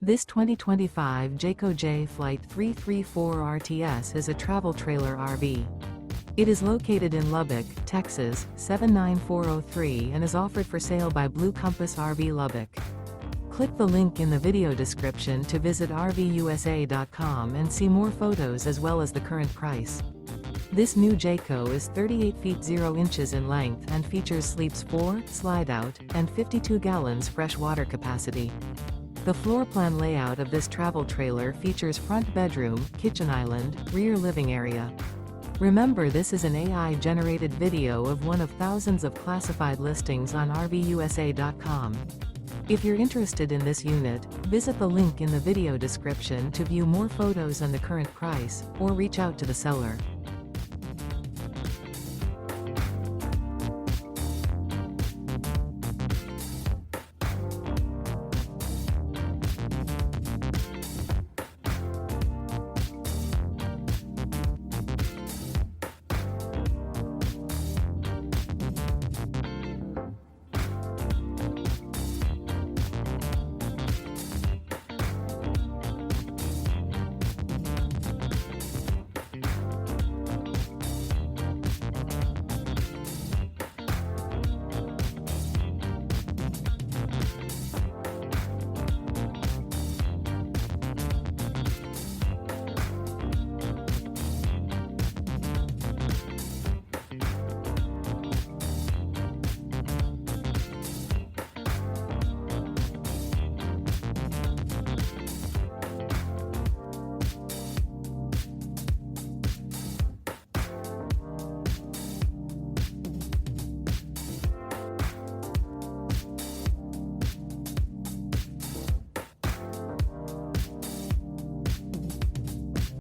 This 2025 Jayco Jay Flight 334 RTS is a travel trailer RV. It is located in Lubbock, Texas, 79403 and is offered for sale by Blue Compass RV Lubbock. Click the link in the video description to visit RVUSA.com and see more photos as well as the current price. This new Jayco is 38 feet 0 inches in length and features sleeps 4, Slideout, and 52 gallons fresh water capacity. The floor plan layout of this travel trailer features front bedroom, kitchen island, rear living area. Remember, this is an AI-generated video of one of thousands of classified listings on RVUSA.com. If you're interested in this unit, visit the link in the video description to view more photos and the current price, or reach out to the seller.